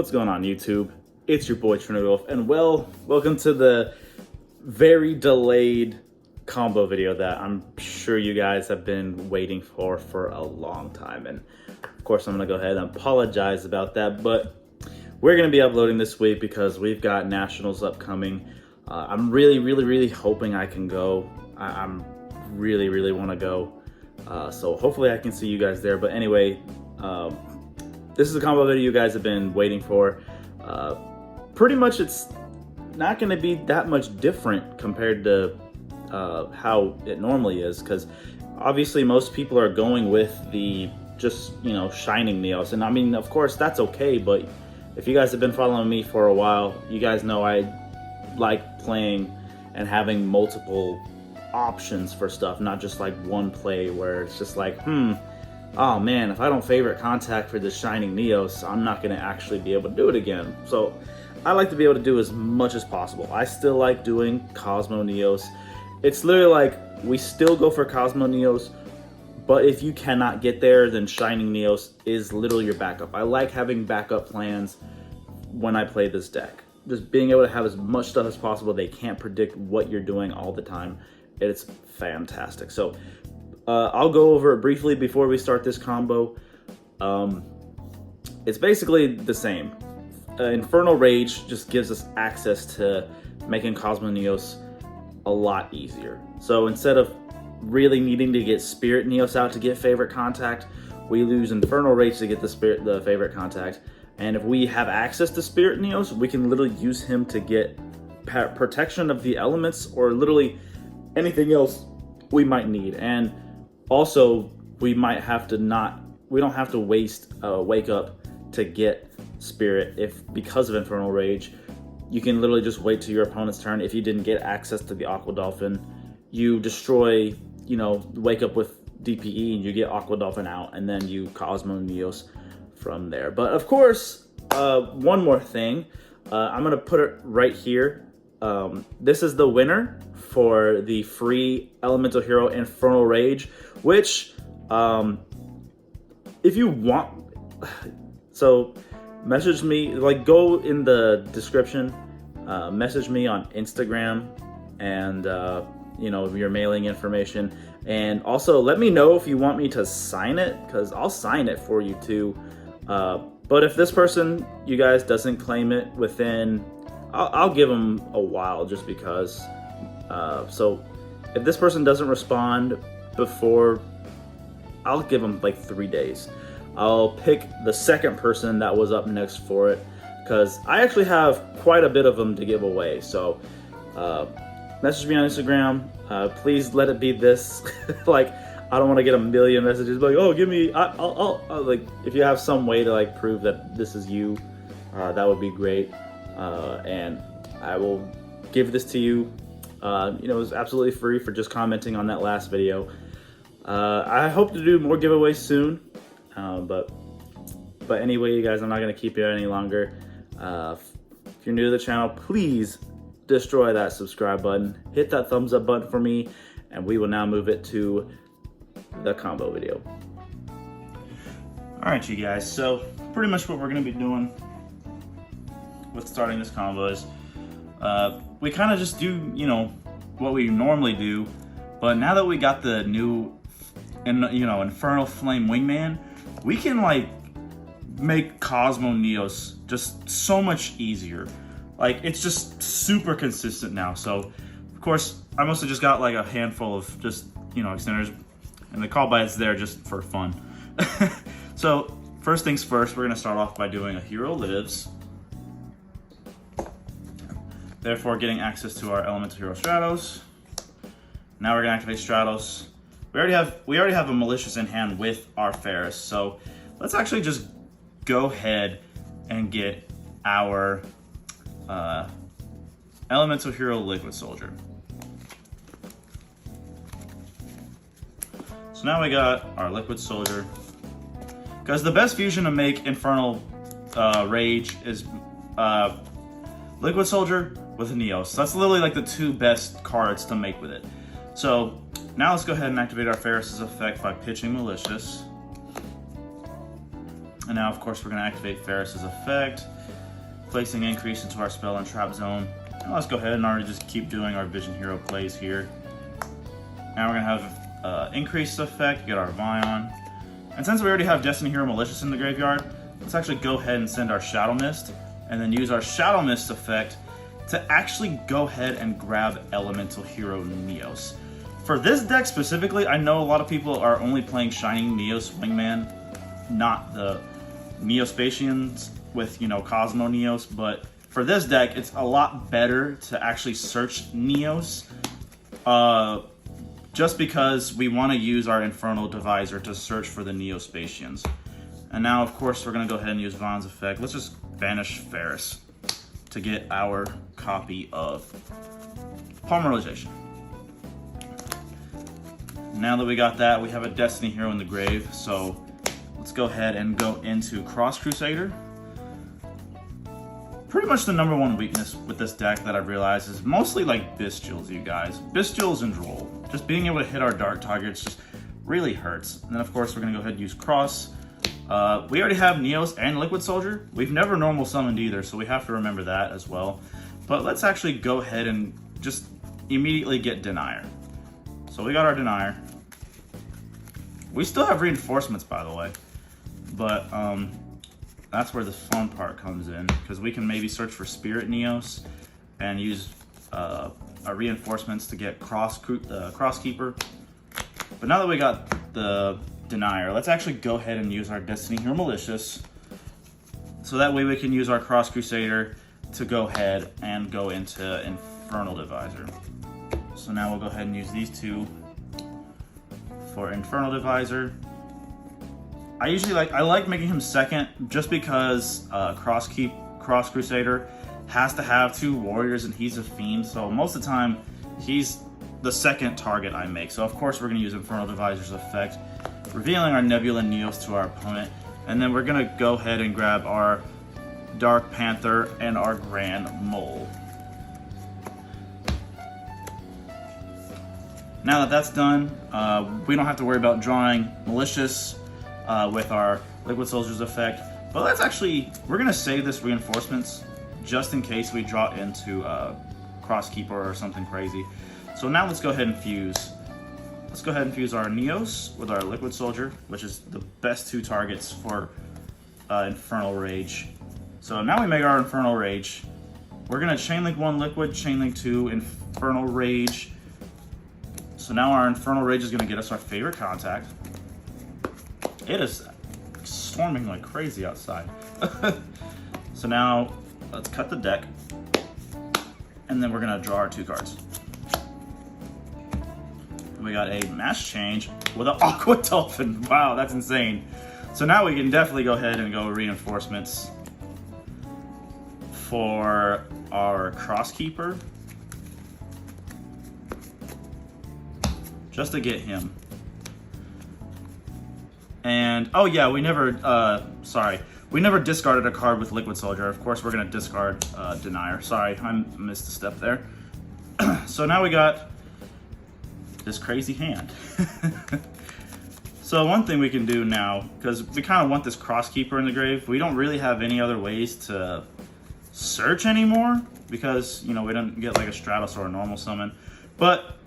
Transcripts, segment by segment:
What's going on, YouTube? It's your boy Trinity Wolf, and welcome to the very delayed combo video that I'm sure you guys have been waiting for a long time. And of course, I'm gonna go ahead and apologize about that, but we're gonna be uploading this week because we've got nationals upcoming. I'm really hoping I can go. I'm really want to go. So hopefully I can see you guys there. But anyway, this is a combo video you guys have been waiting for. Pretty much it's not going to be that much different compared to how it normally is, because obviously most people are going with the just, shining Neos. And I mean, of course, that's okay, but if you guys have been following me for a while, you guys know I like playing and having multiple options for stuff, not just like one play where it's just like, oh man, if I don't favorite contact for this shining Neos, I'm not going to actually be able to do it again. So I like to be able to do as much as possible. I still like doing Cosmo Neos. It's literally like we still go for Cosmo Neos, but if you cannot get there, then shining Neos is literally your backup. I like having backup plans when I play this deck. Just being able to have as much stuff as possible. They can't predict what you're doing all the time. It's fantastic. So I'll go over it briefly before we start this combo. It's basically the same. Infernal Rage just gives us access to making Cosmo Neos a lot easier. So instead of really needing to get Spirit Neos out to get favorite contact, we lose Infernal Rage to get the favorite contact. And if we have access to Spirit Neos, we can literally use him to get protection of the elements or literally anything else we might need. And also, we don't have to waste Wake Up to get Spirit because of Infernal Rage. You can literally just wait till your opponent's turn. If you didn't get access to the Aqua Dolphin, you destroy, Wake Up with DPE and you get Aqua Dolphin out, and then you Cosmo Neos from there. But of course, one more thing, I'm gonna put it right here. This is the winner for the free Elemental Hero Infernal Rage, which, if you want, so message me, go in the description, message me on Instagram and, your mailing information. And also let me know if you want me to sign it, because I'll sign it for you too. But if this person, you guys, doesn't claim it within, I'll give them a while just because. So if this person doesn't respond before, I'll give them 3 days. I'll pick the second person that was up next for it, because I actually have quite a bit of them to give away. So message me on Instagram. Please let it be this. I don't want to get a million messages oh, give me, I'll if you have some way to prove that this is you, that would be great. And I will give this to you. It was absolutely free for just commenting on that last video. I hope to do more giveaways soon. But anyway, you guys, I'm not going to keep you any longer. If you're new to the channel, please destroy that subscribe button. Hit that thumbs up button for me, and we will now move it to the combo video. Alright, you guys, so pretty much what we're going to be doing with starting this combo is we kind of just do, what we normally do, but now that we got the new, Infernal Flame Wingman, we can make Cosmo Neos just so much easier. It's just super consistent now. So of course I mostly just got a handful of just, extenders, and the call bite's there just for fun. So first things first, we're gonna start off by doing a Hero Lives, therefore getting access to our Elemental Hero Stratos. Now we're gonna activate Stratos. We already have a Malicious in hand with our Ferris, so let's actually just go ahead and get our Elemental Hero Liquid Soldier. So now we got our Liquid Soldier, because the best fusion to make Infernal Rage is Liquid Soldier with Neos. So that's literally the two best cards to make with it. So now let's go ahead and activate our Ferris's effect by pitching Malicious. And now, of course, we're going to activate Ferris's effect. placing increase into our spell and trap zone. And let's go ahead and already just keep doing our Vision Hero plays here. Now we're gonna have increased effect, get our Vion. And since we already have Destiny Hero Malicious in the graveyard, let's actually go ahead and send our Shadow Mist, and then use our Shadow Mist effect to actually go ahead and grab Elemental Hero Neos. For this deck specifically, I know a lot of people are only playing Shining Neos Wingman, not the Neospatians with, you know, Cosmo Neos, but for this deck, it's a lot better to actually search Neos, just because we want to use our Infernal Divisor to search for the Neospatians. And now, of course, we're going to go ahead and use Vaughn's effect. Let's just banish Ferris to get our copy of Polymerization. Now that we got that, we have a Destiny Hero in the grave, so let's go ahead and go into Cross Crusader. Pretty much the number one weakness with this deck that I've realized is mostly like Bestials, you guys. Bestials and Droll. Just being able to hit our dark targets just really hurts. And then of course we're gonna go ahead and use Cross. We already have Neos and Liquid Soldier. We've never normal summoned either, so we have to remember that as well. But let's actually go ahead and just immediately get Denier. So we got our Denier. We still have reinforcements, by the way. But that's where the fun part comes in, because we can maybe search for Spirit Neos and use our reinforcements to get Crosskeeper. But now that we got the Denier, let's actually go ahead and use our Destiny Hero Malicious, so that way we can use our Cross Crusader to go ahead and go into Infernal Divisor. So now we'll go ahead and use these two for Infernal Divisor. I like making him second, just because Cross Crusader has to have two warriors and he's a fiend, so most of the time he's the second target I make. So of course we're going to use Infernal Divisor's effect, revealing our Nebula Neos to our opponent, and then we're going to go ahead and grab our Dark Panther and our Grand Mole. Now that that's done, we don't have to worry about drawing Malicious with our Liquid Soldier's effect, but we're going to save this reinforcements just in case we draw into Crosskeeper or something crazy. So now let's go ahead and fuse. Let's go ahead and fuse our Neos with our Liquid Soldier, which is the best two targets for Infernal Rage. So now we make our Infernal Rage. We're going to Chainlink 1 Liquid, Chainlink 2 Infernal Rage. So now our Infernal Rage is going to get us our favorite contact. It is storming like crazy outside. So now let's cut the deck, and then we're going to draw our two cards. We got a Mass Change with an Aqua Dolphin. Wow, that's insane. So now we can definitely go ahead and go reinforcements for our Crosskeeper, just to get him. And oh yeah, we never discarded a card with Liquid Soldier. Of course we're gonna discard Denier. Sorry, I missed a step there. So now we got this crazy hand. So one thing we can do now, because we kind of want this Crosskeeper in the grave, we don't really have any other ways to search anymore, because, you know, we don't get like a Stratos or a normal summon. But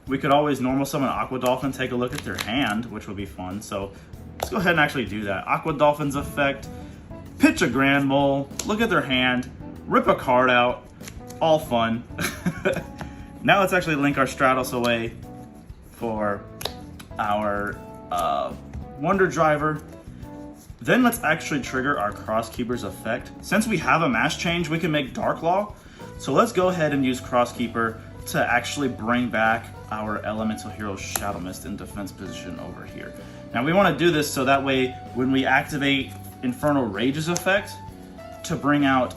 we could always normal summon Aqua Dolphin, take a look at their hand, which would be fun. So let's go ahead and actually do that. Aqua Dolphin's effect, pitch a Grand Mole, look at their hand, rip a card out, all fun. Now let's actually link our Stratos away for our Wonder Driver. Then let's actually trigger our Crosskeeper's effect. Since we have a Mass Change, we can make Dark Law. So let's go ahead and use Crosskeeper to actually bring back our Elemental Hero Shadow Mist in defense position over here. Now we want to do this so that way when we activate Infernal Rage's effect to bring out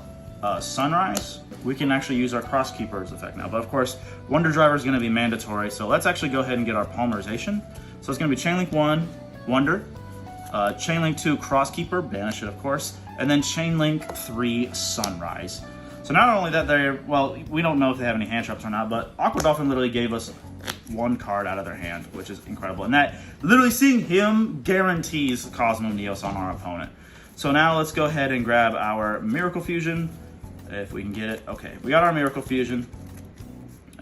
Sunrise, we can actually use our Crosskeeper's effect now. But of course, Wonder Driver is going to be mandatory, so let's actually go ahead and get our Polymerization. So it's going to be Chainlink 1, Wonder, Chainlink 2, Crosskeeper, banish it of course, and then Chainlink 3, Sunrise. So not only that, well, we don't know if they have any hand traps or not, but Aqua Dolphin literally gave us one card out of their hand, which is incredible. And that, literally seeing him guarantees Cosmo Neos on our opponent. So now let's go ahead and grab our Miracle Fusion, if we can get it. Okay, we got our Miracle Fusion.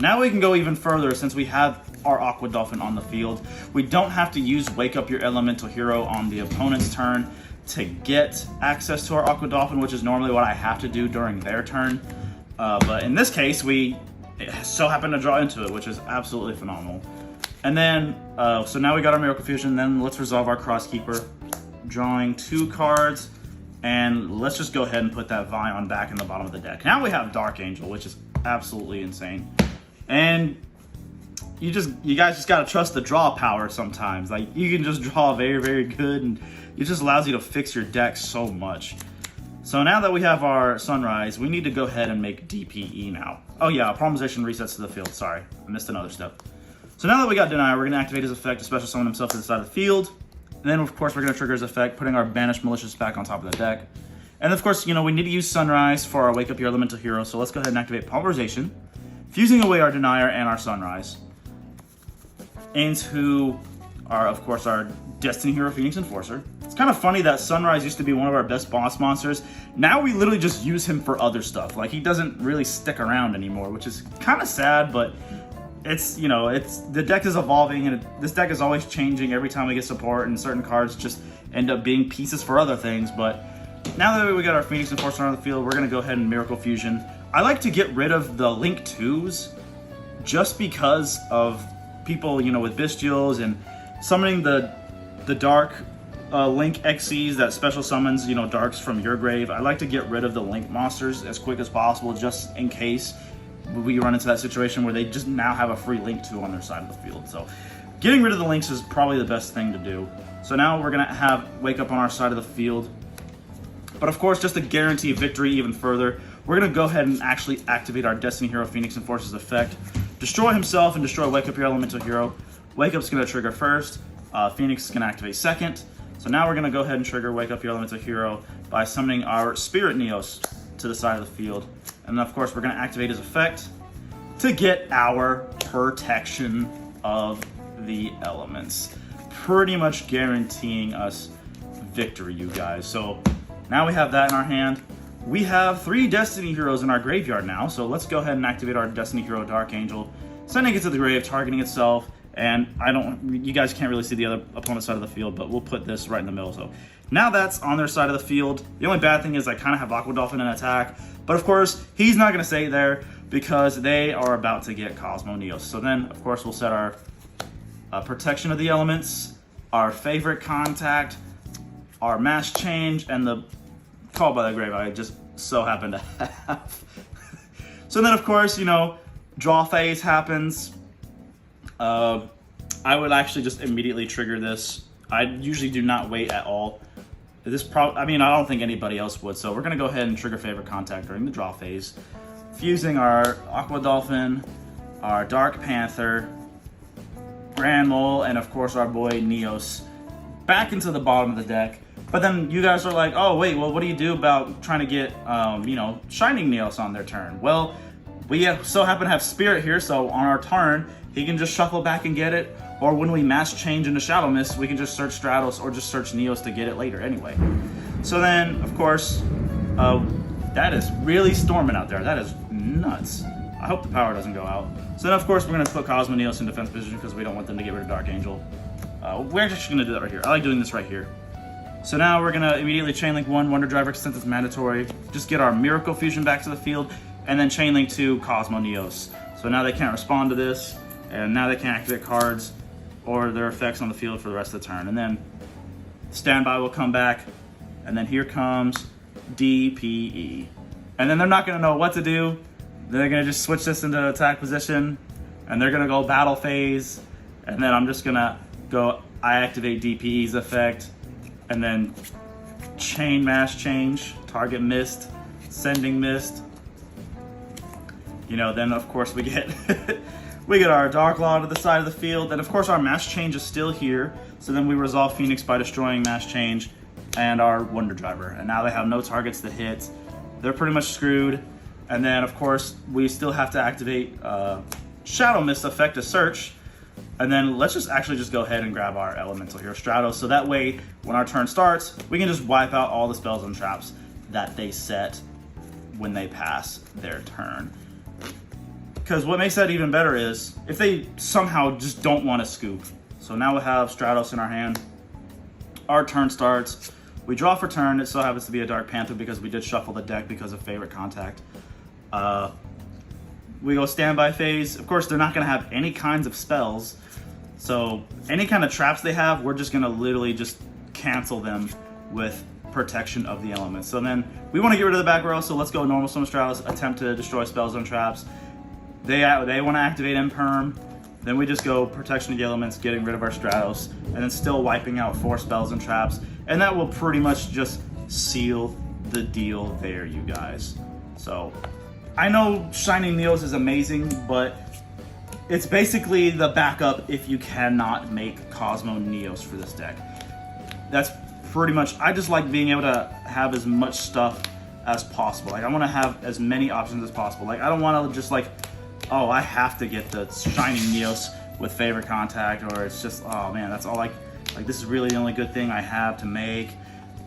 Now we can go even further since we have our Aqua Dolphin on the field. We don't have to use Wake Up Your Elemental Hero on the opponent's turn to get access to our Aqua Dolphin, which is normally what I have to do during their turn. But in this case, we so happen to draw into it, which is absolutely phenomenal. And then, so now we got our Miracle Fusion, then let's resolve our Crosskeeper, drawing 2 cards, and let's just go ahead and put that Vion back in the bottom of the deck. Now we have Dark Angel, which is absolutely insane. And you guys just gotta trust the draw power sometimes. Like, you can just draw very, very good, and it just allows you to fix your deck so much. So now that we have our Sunrise, we need to go ahead and make DPE now. Oh yeah, Polymerization resets to the field. Sorry, I missed another step. So now that we got Denier, we're gonna activate his effect to special summon himself to the side of the field. And then of course we're gonna trigger his effect, putting our Banished Malicious back on top of the deck. And of course, you know, we need to use Sunrise for our Wake Up Your Elemental Hero, so let's go ahead and activate Polymerization, fusing away our Denier and our Sunrise into of course, our Destiny Hero Phoenix Enforcer. It's kind of funny that Sunrise used to be one of our best boss monsters. Now we literally just use him for other stuff. Like, he doesn't really stick around anymore, which is kind of sad, but it's, you know, the deck is evolving, and this deck is always changing every time we get support, and certain cards just end up being pieces for other things. But now that we got our Phoenix Enforcer on the field, we're gonna go ahead and Miracle Fusion. I like to get rid of the Link 2s just because of people, you know, with Bestials and summoning the Dark Link XCs that special summons, you know, Darks from your grave. I like to get rid of the Link monsters as quick as possible, just in case we run into that situation where they just now have a free Link 2 on their side of the field. So getting rid of the Links is probably the best thing to do. So now we're gonna have Wake Up on our side of the field. But of course, just to guarantee victory even further, we're gonna go ahead and actually activate our Destiny Hero Phoenix Enforcer's effect. Destroy himself and destroy Wake Up Your Elemental Hero. Wake Up's gonna trigger first, Phoenix is gonna activate second. So now we're gonna go ahead and trigger Wake Up Your Elemental Hero by summoning our Spirit Neos to the side of the field. And then of course we're gonna activate his effect to get our Protection of the Elements. Pretty much guaranteeing us victory, you guys. So now we have that in our hand. We have 3 Destiny Heroes in our graveyard now, so let's go ahead and activate our Destiny Hero Dark Angel, sending it to the grave, targeting itself. And you guys can't really see the other opponent's side of the field, but we'll put this right in the middle. So now that's on their side of the field. The only bad thing is I kind of have Aqua Dolphin in attack, but of course he's not going to stay there because they are about to get Cosmo Neos. So then of course we'll set our Protection of the Elements, our Favorite Contact, our Mass Change, and the Call by the Grave I just so happen to have. So then of course, you know, draw phase happens. I would actually just immediately trigger this. I usually do not wait at all. I mean, I don't think anybody else would, so we're gonna go ahead and trigger Favorite Contact during the draw phase, fusing our Aqua Dolphin, our Dark Panther, Grand Mole, and of course our boy Neos back into the bottom of the deck. But then you guys are like, oh wait, well what do you do about trying to get, you know, Shining Neos on their turn? Well, we so happen to have Spirit here, so on our turn, he can just shuffle back and get it, or when we Mass Change into Shadow Mist, we can just search Stratos or just search Neos to get it later anyway. So then, of course, that is really storming out there. That is nuts. I hope the power doesn't go out. So then, of course, we're going to put Cosmo Neos in defense position because we don't want them to get rid of Dark Angel. We're just going to do that right here. I like doing this right here. So now we're going to immediately Chainlink 1, Wonder Driver, since it's mandatory. Just get our Miracle Fusion back to the field, and then Chainlink 2, Cosmo Neos. So now they can't respond to this, and now they can't activate cards or their effects on the field for the rest of the turn. And then Standby will come back, and then here comes DPE. And then they're not gonna know what to do. They're gonna just switch this into attack position, and they're gonna go battle phase, and then I'm just gonna go, I activate DPE's effect, and then chain Mass Change, target missed, sending missed. You know, then of course we get we get our Dark Law to the side of the field, and of course our Mass Change is still here. So then we resolve Phoenix by destroying Mass Change and our Wonder Driver. And now they have no targets to hit. They're pretty much screwed. And then of course we still have to activate Shadow Mist effect to search. And then let's just actually just go ahead and grab our elemental here, Stratos, so that way when our turn starts, we can just wipe out all the spells and traps that they set when they pass their turn. Because what makes that even better is if they somehow just don't want to scoop. So now we have Stratos in our hand. Our turn starts. We draw for turn. It still happens to be a Dark Panther because we did shuffle the deck because of favorite contact. We go standby phase. Of course, they're not going to have any kinds of spells. So any kind of traps they have, we're just going to literally just cancel them with protection of the elements. So then we want to get rid of the back row. So let's go normal summon Stratos, attempt to destroy spells and traps. They want to activate Imperm. Then we just go protection of the elements, getting rid of our Stratos, and then still wiping out 4 spells and traps. And that will pretty much just seal the deal there, you guys. So I know Shining Neos is amazing, but it's basically the backup if you cannot make Cosmo Neos for this deck. That's pretty much, I just like being able to have as much stuff as possible. Like I want to have as many options as possible. Like I don't want to just like, oh, I have to get the Shining Neos with favorite contact, or it's just, oh man, that's all like this is really the only good thing I have to make.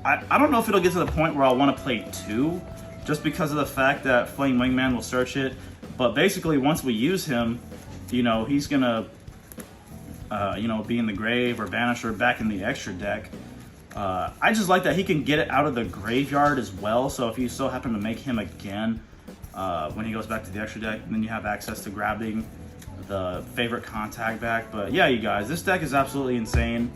I don't know if it'll get to the point where I'll want to play 2, just because of the fact that Flame Wingman will search it. But basically, once we use him, you know, he's gonna, you know, be in the grave or banish or back in the extra deck. I just like that he can get it out of the graveyard as well. So if you still happen to make him again, when he goes back to the extra deck, then you have access to grabbing the favorite contact back. But yeah, you guys, this deck is absolutely insane.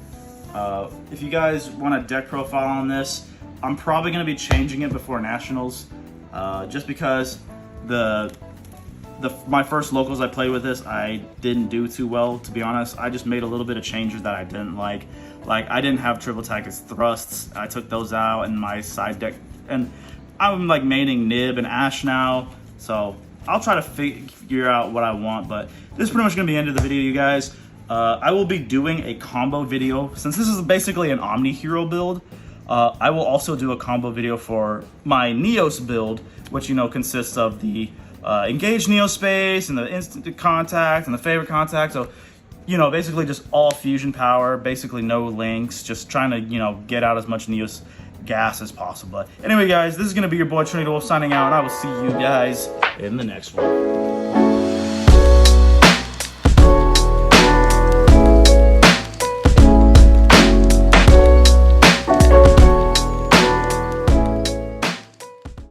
If you guys want a deck profile on this, I'm probably going to be changing it before Nationals, just because my first locals I played with this, I didn't do too well, to be honest. I just made a little bit of changes that I didn't like. Like, I didn't have triple attack as thrusts. I took those out in my side deck, and I'm like maining Nib and Ash now, so I'll try to figure out what I want. But this is pretty much going to be the end of the video, you guys. I will be doing a combo video. Since this is basically an Omni hero build, I will also do a combo video for my Neos build, which, you know, consists of the engaged Neo space and the instant contact and the favorite contact. So, you know, basically just all fusion power, basically no links, just trying to, you know, get out as much Neos gas as possible. But anyway, guys, this is going to be your boy Trinity Wolf signing out, and I will see you guys in the next one.